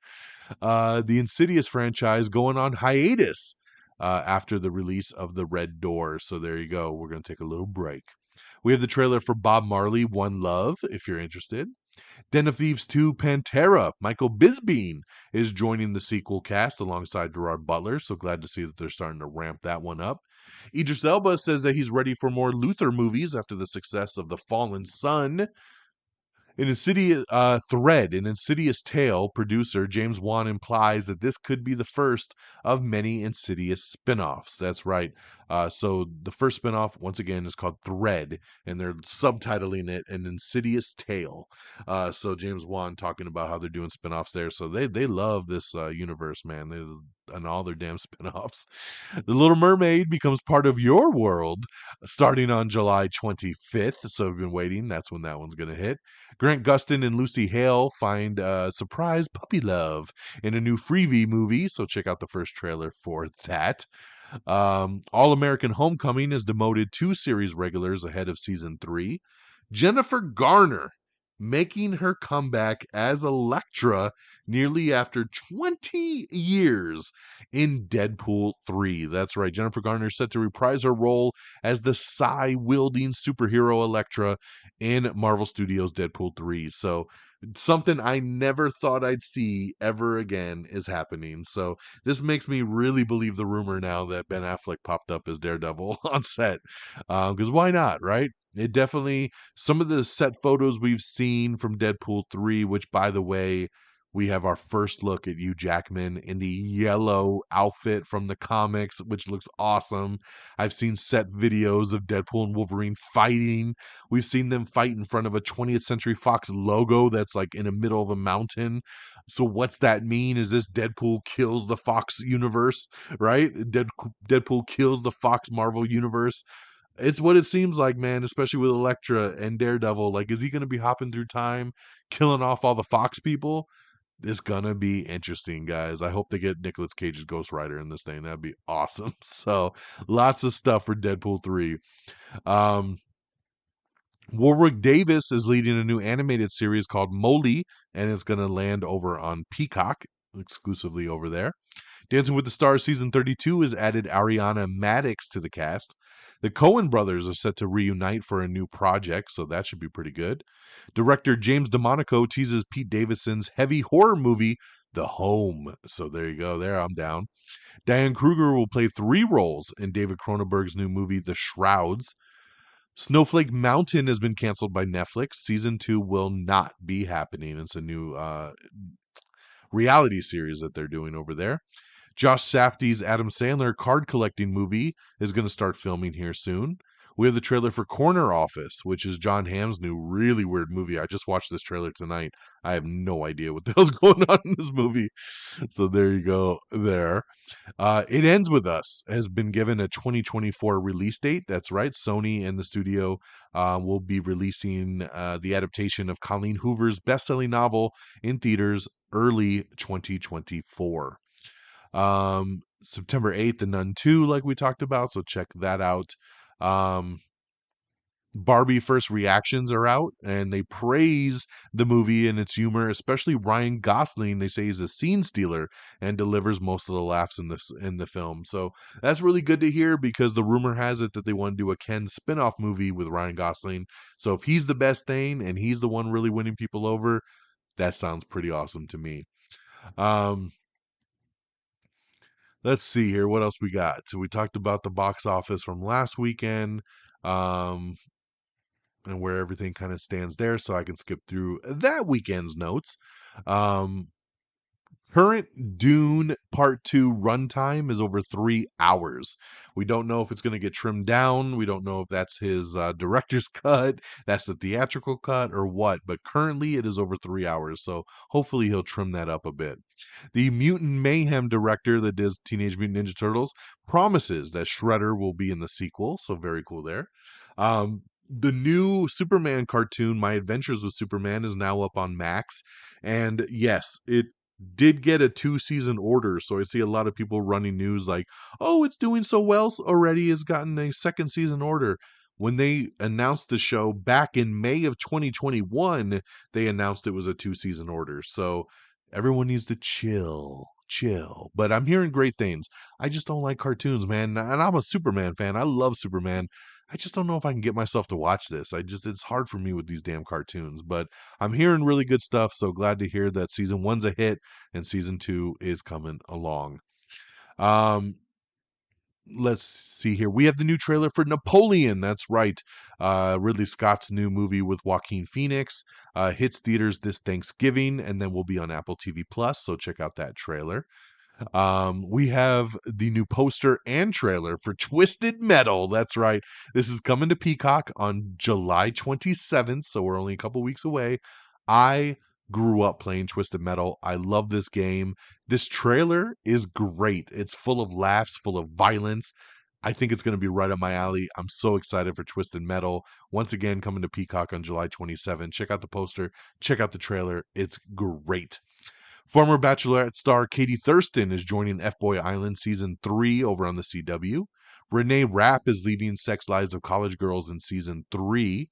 The Insidious franchise going on hiatus after the release of The Red Door. So there you go. We're going to take a little break. We have the trailer for Bob Marley, One Love, if you're interested. Den of Thieves 2 Pantera. Michael Bisbeen is joining the sequel cast alongside Gerard Butler. So glad to see that they're starting to ramp that one up. Idris Elba says that he's ready for more Luther movies after the success of The Fallen Son. An Insidious Tale producer James Wan implies that this could be the first of many Insidious spin-offs. That's right. So the first spin-off, once again, is called Thread, and they're subtitling it An Insidious Tale. So James Wan talking about how they're doing spin-offs there. So they love this universe, man. And all their damn spin-offs. The Little Mermaid becomes part of your world starting on July 25th. So we've been waiting. That's when that one's going to hit. Grant Gustin and Lucy Hale find surprise puppy love in a new Freebie movie. So check out the first trailer for that. All American Homecoming has demoted 2 series regulars ahead of season 3. Jennifer Garner making her comeback as Elektra nearly after 20 years in Deadpool 3. That's right. Jennifer Garner is set to reprise her role as the psi-wielding superhero Elektra in Marvel Studios' Deadpool 3. So something I never thought I'd see ever again is happening. So this makes me really believe the rumor now that Ben Affleck popped up as Daredevil on set. Because why not, right? It definitely, some of the set photos we've seen from Deadpool 3, which, by the way, we have our first look at Hugh Jackman in the yellow outfit from the comics, which looks awesome. I've seen set videos of Deadpool and Wolverine fighting. We've seen them fight in front of a 20th Century Fox logo that's like in the middle of a mountain. So what's that mean? Is this Deadpool kills the Fox universe, right? Deadpool kills the Fox Marvel universe. It's what it seems like, man, especially with Elektra and Daredevil. Like, is he going to be hopping through time, killing off all the Fox people? It's going to be interesting, guys. I hope they get Nicolas Cage's Ghost Rider in this thing. That'd be awesome. So, lots of stuff for Deadpool 3. Um, Warwick Davis is leading a new animated series called Molly, and it's going to land over on Peacock, exclusively over there. Dancing with the Stars Season 32 has added Ariana Madix to the cast. The Coen brothers are set to reunite for a new project, so that should be pretty good. Director James DeMonaco teases Pete Davidson's heavy horror movie, The Home. So there you go. There, I'm down. Diane Kruger will play 3 roles in David Cronenberg's new movie, The Shrouds. Snowflake Mountain has been canceled by Netflix. Season 2 will not be happening. It's a new reality series that they're doing over there. Josh Safdie's Adam Sandler card collecting movie is going to start filming here soon. We have the trailer for Corner Office, which is John Hamm's new really weird movie. I just watched this trailer tonight. I have no idea what the hell's going on in this movie. So there you go there. It Ends With Us has been given a 2024 release date. That's right. Sony and the studio will be releasing the adaptation of Colleen Hoover's best-selling novel in theaters early 2024. September 8th, The Nun 2, like we talked about, so check that out. Barbie first reactions are out, and they praise the movie and its humor, especially Ryan Gosling. They say he's a scene stealer and delivers most of the laughs in the film. So that's really good to hear, because the rumor has it that they want to do a Ken spin-off movie with Ryan Gosling. So if he's the best thing and he's the one really winning people over, that sounds pretty awesome to me. Let's see here. What else we got? So we talked about the box office from last weekend, and where everything kind of stands there. So I can skip through that weekend's notes. Um, Current Dune Part 2 runtime is over 3 hours. We don't know if it's going to get trimmed down. We don't know if that's his director's cut, that's the theatrical cut, or what. But currently it is over 3 hours. So hopefully he'll trim that up a bit. The Mutant Mayhem director that does Teenage Mutant Ninja Turtles promises that Shredder will be in the sequel. So very cool there. The new Superman cartoon, My Adventures with Superman, is now up on Max. And yes, it did get a 2-season order, so I see a lot of people running news like, "Oh, it's doing so well already, it's gotten a second season order." When they announced the show back in May of 2021, they announced it was a 2-season order. So everyone needs to chill. But I'm hearing great things. I just don't like cartoons, man. And I'm a Superman fan. I love Superman. I just don't know if I can get myself to watch this. It's hard for me with these damn cartoons, but I'm hearing really good stuff. So glad to hear that season 1's a hit and season 2 is coming along. Um, let's see here. We have the new trailer for Napoleon. That's right. Ridley Scott's new movie with Joaquin Phoenix hits theaters this Thanksgiving and then will be on Apple TV Plus. So check out that trailer. We have the new poster and trailer for Twisted Metal. That's right. This is coming to Peacock on July 27th, so we're only a couple weeks away. I grew up playing Twisted Metal. I love this game. This trailer is great. It's full of laughs, full of violence. I think it's going to be right up my alley. I'm so excited for Twisted Metal. Once again, coming to Peacock on July 27th. Check out the poster, check out the trailer. It's great. Former Bachelorette star Katie Thurston is joining F-Boy Island Season 3 over on the CW. Renee Rapp is leaving Sex Lives of College Girls in Season 3.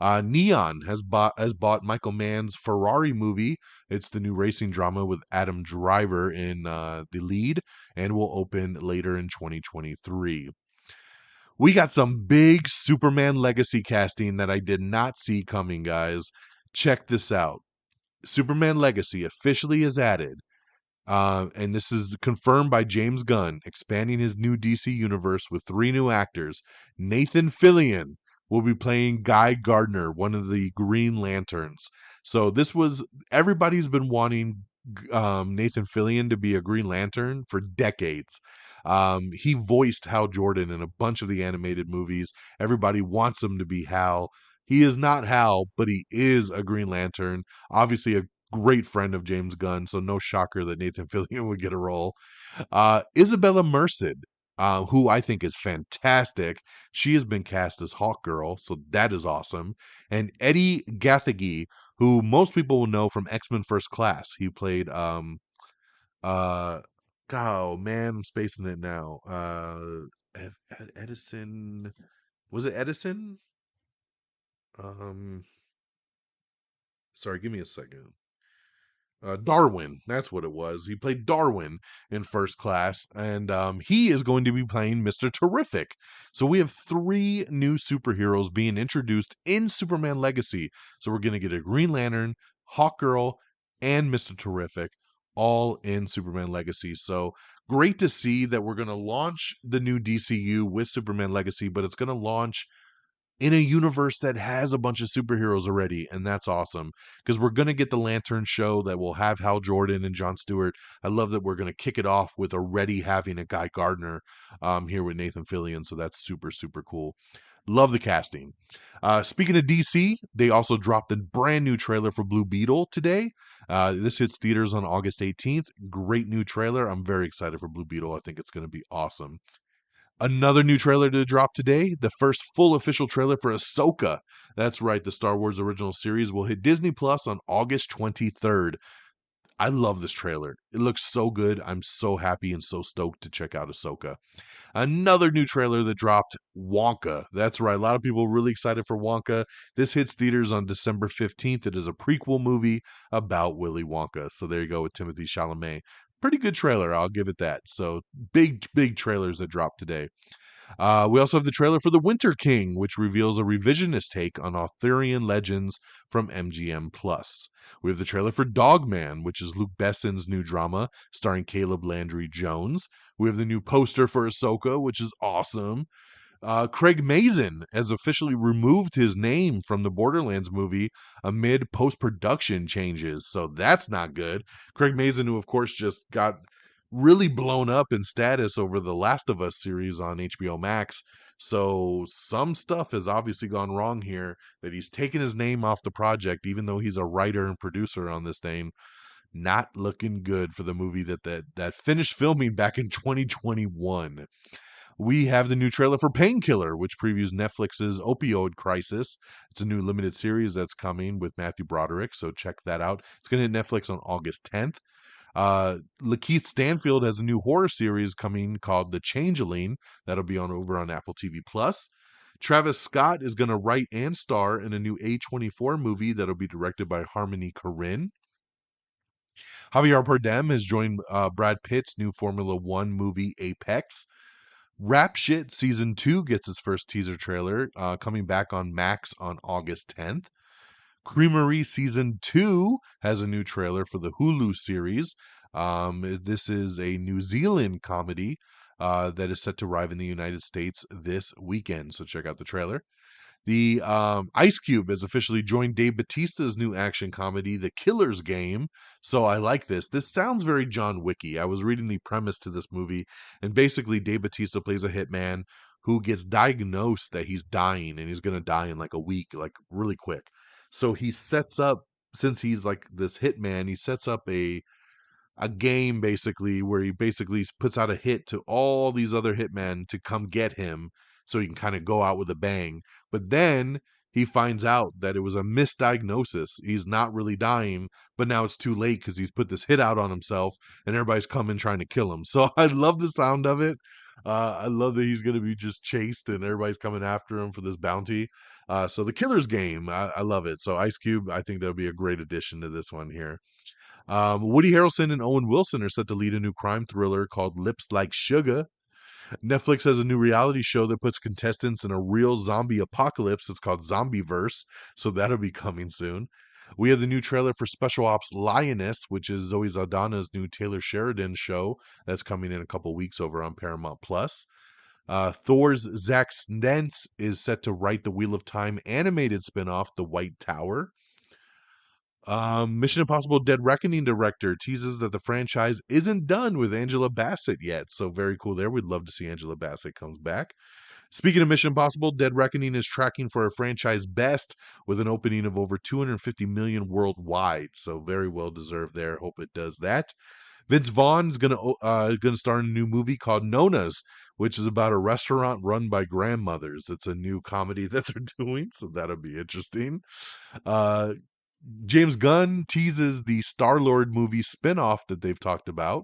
Neon has bought Michael Mann's Ferrari movie. It's the new racing drama with Adam Driver in the lead and will open later in 2023. We got some big Superman legacy casting that I did not see coming, guys. Check this out. Superman Legacy officially is added, and this is confirmed by James Gunn, expanding his new DC universe with 3 new actors. Nathan Fillion will be playing Guy Gardner, one of the Green Lanterns. So everybody's been wanting Nathan Fillion to be a Green Lantern for decades. He voiced Hal Jordan in a bunch of the animated movies. Everybody wants him to be Hal. He is not Hal, but he is a Green Lantern. Obviously, a great friend of James Gunn, so no shocker that Nathan Fillion would get a role. Isabella Merced, who I think is fantastic. She has been cast as Hawkgirl, so that is awesome. And Eddie Gathegi, who most people will know from X-Men First Class. He played oh man, I'm spacing it now. Edison, was it Edison? Um Sorry, give me a second. Darwin, that's what it was. He played Darwin in First Class, and he is going to be playing Mr. Terrific. So we have 3 new superheroes being introduced in Superman Legacy. So we're going to get a Green Lantern, Hawkgirl, and Mr. Terrific all in Superman Legacy. So great to see that we're going to launch the new DCU with Superman Legacy, but it's going to launch in a universe that has a bunch of superheroes already, and that's awesome because we're going to get the Lantern show that will have Hal Jordan and Jon Stewart. I love that we're going to kick it off with already having a Guy Gardner here with Nathan Fillion, so that's super, super cool. Love the casting. Speaking of DC, they also dropped a brand new trailer for Blue Beetle today. This hits theaters on August 18th. Great new trailer. I'm very excited for Blue Beetle. I think it's going to be awesome. Another new trailer to drop today, the first full official trailer for Ahsoka. That's right, the Star Wars original series will hit Disney Plus on August 23rd. I love this trailer. It looks so good. I'm so happy and so stoked to check out Ahsoka. Another new trailer that dropped, Wonka. That's right, a lot of people really excited for Wonka. This hits theaters on December 15th. It is a prequel movie about Willy Wonka. So there you go with Timothée Chalamet. Pretty good trailer, I'll give it that. So big trailers that dropped today. We also have the trailer for The Winter King, which reveals a revisionist take on Arthurian legends from MGM Plus. We have the trailer for Dogman, which is Luke Besson's new drama starring Caleb Landry Jones. We have the new poster for Ahsoka, which is awesome. Craig Mazin has officially removed his name from the Borderlands movie amid post-production changes, so that's not good. Craig Mazin, who of course just got really blown up in status over the Last of Us series on HBO Max. So some stuff has obviously gone wrong here, that he's taken his name off the project, even though he's a writer and producer on this thing. Not looking good for the movie that finished filming back in 2021. We have the new trailer for Painkiller, which previews Netflix's opioid crisis. It's a new limited series that's coming with Matthew Broderick, so check that out. It's going to hit Netflix on August 10th. Lakeith Stanfield has a new horror series coming called The Changeling. That'll be over on Apple TV Plus. Travis Scott is going to write and star in a new A24 movie that'll be directed by Harmony Korine. Javier Bardem has joined Brad Pitt's new Formula One movie Apex. Rap Shit Season 2 gets its first teaser trailer, coming back on Max on August 10th. Creamery Season 2 has a new trailer for the Hulu series. This is a New Zealand comedy that is set to arrive in the United States this weekend, so check out the trailer. The Ice Cube has officially joined Dave Bautista's new action comedy, The Killer's Game. So I like this. This sounds very John Wicky. I was reading the premise to this movie, and basically Dave Bautista plays a hitman who gets diagnosed that he's dying, and he's going to die in like a week, like really quick. So he sets up, since he's like this hitman, he sets up a game basically where he basically puts out a hit to all these other hitmen to come get him so he can kind of go out with a bang. But then he finds out that it was a misdiagnosis. He's not really dying, but now it's too late because he's put this hit out on himself and everybody's coming trying to kill him. So I love the sound of it. I love that he's going to be just chased and everybody's coming after him for this bounty. So the Killer's Game, I love it. So Ice Cube, I think that'll be a great addition to this one here. Woody Harrelson and Owen Wilson are set to lead a new crime thriller called Lips Like Sugar. Netflix has a new reality show that puts contestants in a real zombie apocalypse. It's called Zombieverse, so that'll be coming soon. We have the new trailer for Special Ops Lioness, which is Zoe Saldana's new Taylor Sheridan show that's coming in a couple weeks over on Paramount Plus. Thor's Zack Stentz is set to write the Wheel of Time animated spinoff, The White Tower. Mission Impossible Dead Reckoning director teases that the franchise isn't done with Angela Bassett yet. So very cool there. We'd love to see Angela Bassett comes back. Speaking of Mission Impossible, Dead Reckoning is tracking for a franchise best with an opening of over 250 million worldwide. So very well deserved there. Hope it does that. Vince Vaughn is gonna star in a new movie called Nona's, which is about a restaurant run by grandmothers. It's a new comedy that they're doing, so that'll be interesting. Uh, James Gunn teases the Star-Lord movie spinoff that they've talked about,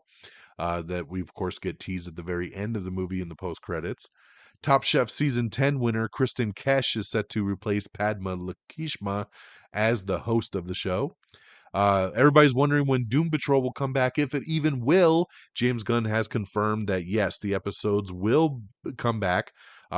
that we, of course, get teased at the very end of the movie in the post-credits. Top Chef Season 10 winner Kristen Kesh is set to replace Padma Lakshmi as the host of the show. Everybody's wondering when Doom Patrol will come back, if it even will. James Gunn has confirmed that, yes, the episodes will come back.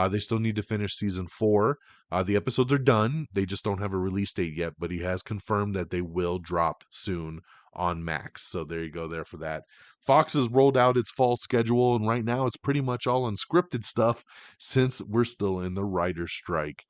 They still need to finish season 4. The episodes are done. They just don't have a release date yet, but he has confirmed that they will drop soon on Max. So there you go there for that. Fox has rolled out its fall schedule, and right now it's pretty much all unscripted stuff since we're still in the writer's strike.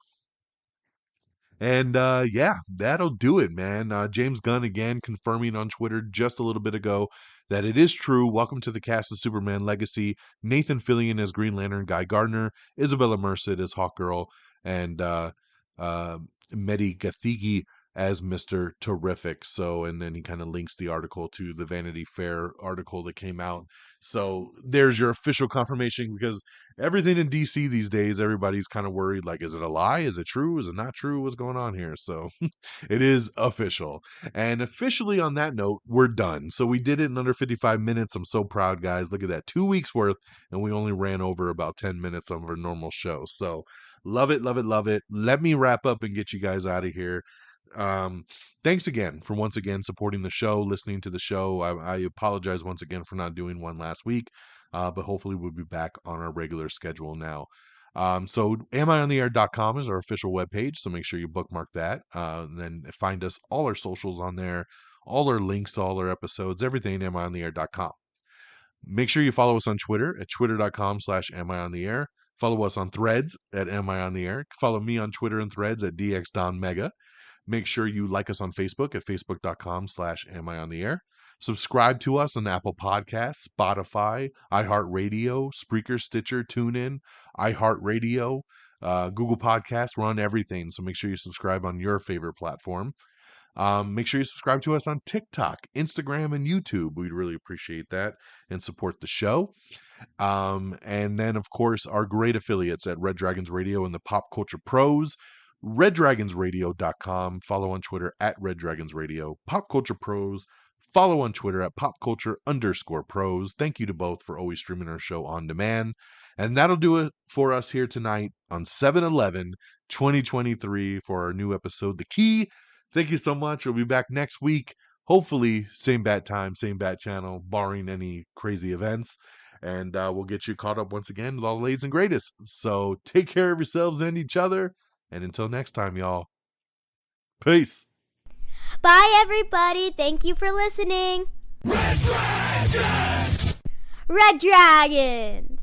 And yeah, that'll do it, man. James Gunn again confirming on Twitter just a little bit ago that it is true. Welcome to the cast of Superman Legacy. Nathan Fillion as Green Lantern, Guy Gardner, Isabella Merced as Hawkgirl, and Mehdi Gathigi as Mr. Terrific. So, and then he kind of links the article to the Vanity Fair article that came out. So there's your official confirmation, because everything in DC these days, everybody's kind of worried, like, is it a lie? Is it true? Is it not true? What's going on here? So it is official. And officially on that note, we're done. So we did it in under 55 minutes. I'm so proud, guys. Look at that. 2 weeks worth, and we only ran over about 10 minutes of our normal show. So love it, love it, love it. Let me wrap up and get you guys out of here. Thanks again for once again supporting the show, listening to the show. I apologize once again for not doing one last week, but hopefully we'll be back on our regular schedule now. So amiontheair.com is our official webpage, so make sure you bookmark that. And then find us, all our socials on there, all our links to all our episodes, everything amiontheair.com. Make sure you follow us on Twitter at twitter.com/amiontheair. Follow us on Threads at Am I on the Air. Follow me on Twitter and Threads at DXDonMega. Make sure you like us on Facebook at facebook.com/Am I on the Air. Subscribe to us on Apple Podcasts, Spotify, iHeartRadio, Spreaker, Stitcher, TuneIn, iHeartRadio, Google Podcasts. We're on everything, so make sure you subscribe on your favorite platform. Make sure you subscribe to us on TikTok, Instagram, and YouTube. We'd really appreciate that and support the show. And then, of course, our great affiliates at Red Dragons Radio and the Pop Culture Pros, reddragonsradio.com. Follow on Twitter at Red Dragons Radio. Pop Culture Pros, follow on Twitter at popculture_pros. Thank you to both for always streaming our show on demand. And that'll do it for us here tonight on 7/11/2023 for our new episode, The Key. Thank you so much. We'll be back next week. Hopefully, same bat time, same bat channel, barring any crazy events. And we'll get you caught up once again with all the latest and greatest. So take care of yourselves and each other. And until next time, y'all. Peace. Bye, everybody. Thank you for listening. Red Dragons! Red Dragons!